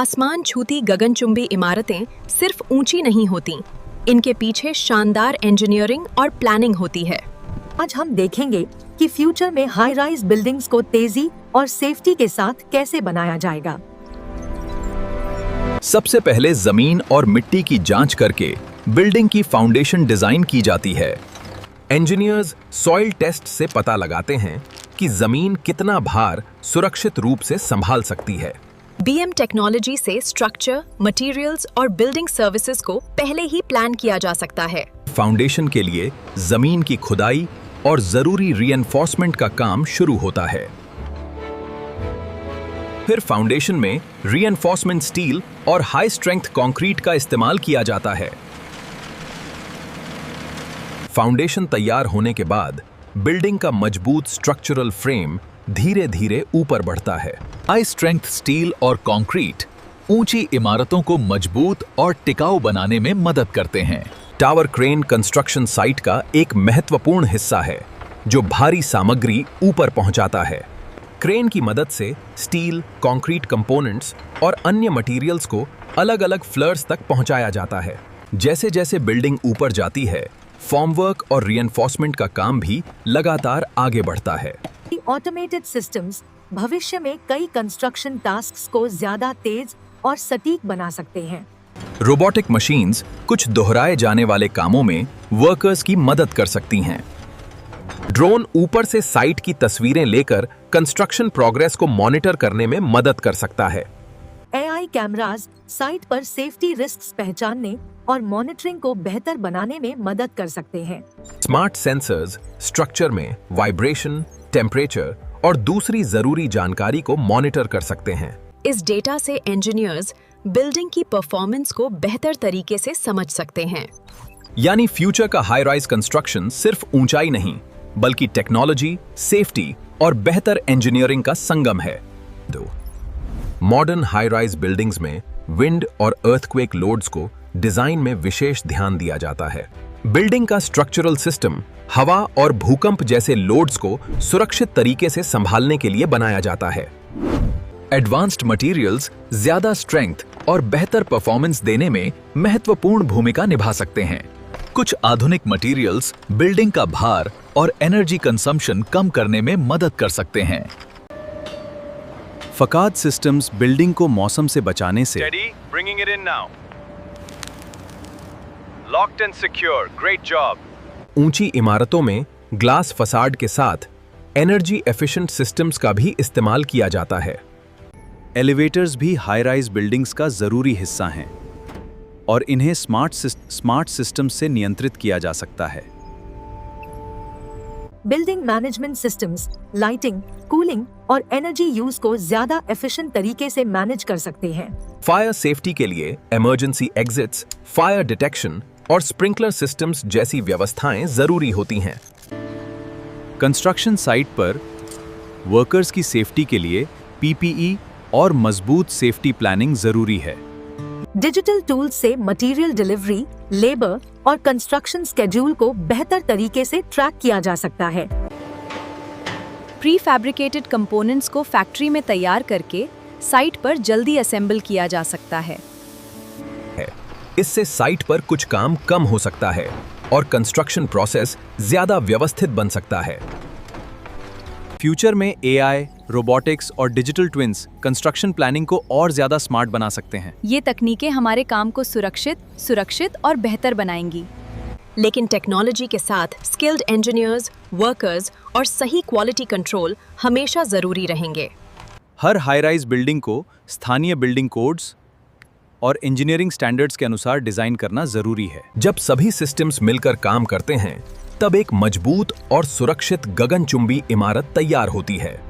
आसमान छूती गगनचुंबी इमारतें सिर्फ ऊंची नहीं होती, इनके पीछे शानदार इंजीनियरिंग और प्लानिंग होती है। आज हम देखेंगे कि फ्यूचर में हाई राइज बिल्डिंग्स को तेजी और सेफ्टी के साथ कैसे बनाया जाएगा। सबसे पहले जमीन और मिट्टी की जांच करके बिल्डिंग की फाउंडेशन डिजाइन की जाती है। इंजीनियर्स सॉइल टेस्ट से पता लगाते हैं कि जमीन कितना भार सुरक्षित रूप से संभाल सकती है। बीएम टेक्नोलॉजी से स्ट्रक्चर, मटेरियल्स और बिल्डिंग सर्विसेज को पहले ही प्लान किया जा सकता है। फाउंडेशन के लिए जमीन की खुदाई और जरूरी रीएनफोर्समेंट का काम शुरू होता है। फिर फाउंडेशन में रीएनफोर्समेंट स्टील और हाई स्ट्रेंथ कंक्रीट का इस्तेमाल किया जाता है। फाउंडेशन तैयार होने के बाद बिल्डिंग का मजबूत स्ट्रक्चरल फ्रेम धीरे धीरे ऊपर बढ़ता है। हाई स्ट्रेंथ स्टील और कंक्रीट ऊंची इमारतों को मजबूत और टिकाऊ बनाने में मदद करते हैं। टावर क्रेन कंस्ट्रक्शन साइट का एक महत्वपूर्ण हिस्सा है जो भारी सामग्री ऊपर पहुंचाता है। क्रेन की मदद से स्टील, कंक्रीट कंपोनेंट्स और अन्य मटेरियल्स को अलग-अलग फ्लोर्स तक पहुंचाया जाता है। जैसे जैसे बिल्डिंग ऊपर जाती है, फॉर्मवर्क और रीएनफोर्समेंट का काम भी लगातार आगे बढ़ता है। ऑटोमेटेड सिस्टम्स भविष्य में कई कंस्ट्रक्शन टास्क्स को ज्यादा तेज और सटीक बना सकते हैं। रोबोटिक मशीन्स कुछ दोहराए जाने वाले कामों में वर्कर्स की मदद कर सकती हैं। ड्रोन ऊपर से साइट की तस्वीरें लेकर कंस्ट्रक्शन प्रोग्रेस को मॉनिटर करने में मदद कर सकता है। एआई कैमरास साइट पर सेफ्टी रिस्क्स पहचानने और मॉनिटरिंग को बेहतर बनाने में मदद कर सकते हैं। स्मार्ट सेंसर्स स्ट्रक्चर में वाइब्रेशन, टेम्परेचर और दूसरी जरूरी जानकारी को मॉनिटर कर सकते हैं। इस डेटा से इंजीनियर्स बिल्डिंग की परफॉर्मेंस को बेहतर तरीके से समझ सकते हैं। यानी फ्यूचर का हाई राइज कंस्ट्रक्शन सिर्फ ऊंचाई नहीं, बल्कि टेक्नोलॉजी, सेफ्टी और बेहतर इंजीनियरिंग का संगम है। मॉडर्न हाई राइज बिल्डिंग्स में विंड और अर्थक्वेक लोड्स को डिजाइन में विशेष ध्यान दिया जाता है। बिल्डिंग का स्ट्रक्चरल सिस्टम हवा और भूकंप जैसे लोड्स को सुरक्षित तरीके से संभालने के लिए बनाया जाता है। एडवांस्ड मटेरियल्स ज्यादा स्ट्रेंथ और बेहतर परफॉर्मेंस देने में महत्वपूर्ण भूमिका निभा सकते हैं। कुछ आधुनिक मटेरियल्स बिल्डिंग का भार और एनर्जी कंजम्पशन कम करने में मदद कर सकते हैं। फकाद सिस्टम्स बिल्डिंग को मौसम से बचाने से Locked and secure. Great job. ऊंची इमारतों में ग्लास फसाड के साथ एनर्जी एफिशिएंट सिस्टम्स का भी इस्तेमाल किया जाता है। एलिवेटर्स भी हाई राइज बिल्डिंग्स का जरूरी हिस्सा हैं और इन्हें स्मार्ट सिस्टम से नियंत्रित किया जा सकता है। Building management systems lighting, cooling और एनर्जी यूज को ज्यादा एफिशिएंट तरीके से मैनेज कर सकते हैं। फायर सेफ्टी के लिए इमरजेंसी एग्जिट्स, फायर डिटेक्शन और स्प्रिंकलर सिस्टम्स जैसी व्यवस्थाएं जरूरी होती हैं। कंस्ट्रक्शन साइट पर वर्कर्स की सेफ्टी के लिए पीपीई और मजबूत सेफ्टी प्लानिंग जरूरी है। डिजिटल टूल्स से मटेरियल डिलीवरी, लेबर और कंस्ट्रक्शन स्केड्यूल को बेहतर तरीके से ट्रैक किया जा सकता है। प्री फैब्रिकेटेड कंपोनेंट्स को फैक्ट्री में तैयार करके साइट पर जल्दी असेंबल किया जा सकता है। इससे साइट पर कुछ काम कम हो सकता है और कंस्ट्रक्शन प्रोसेस ज्यादा व्यवस्थित बन सकता है। फ्यूचर में एआई, रोबोटिक्स और डिजिटल ट्विन्स कंस्ट्रक्शन प्लानिंग को और ज्यादा स्मार्ट बना सकते हैं। ये तकनीकें हमारे काम को सुरक्षित और बेहतर बनाएंगी। लेकिन टेक्नोलॉजी के साथ स्किल्ड इंजीनियर्स, वर्कर्स और सही क्वालिटी कंट्रोल हमेशा जरूरी रहेंगे। हर हाई राइज बिल्डिंग को स्थानीय बिल्डिंग कोड्स और इंजीनियरिंग स्टैंडर्ड्स के अनुसार डिजाइन करना जरूरी है। जब सभी सिस्टम्स मिलकर काम करते हैं, तब एक मजबूत और सुरक्षित गगनचुंबी इमारत तैयार होती है।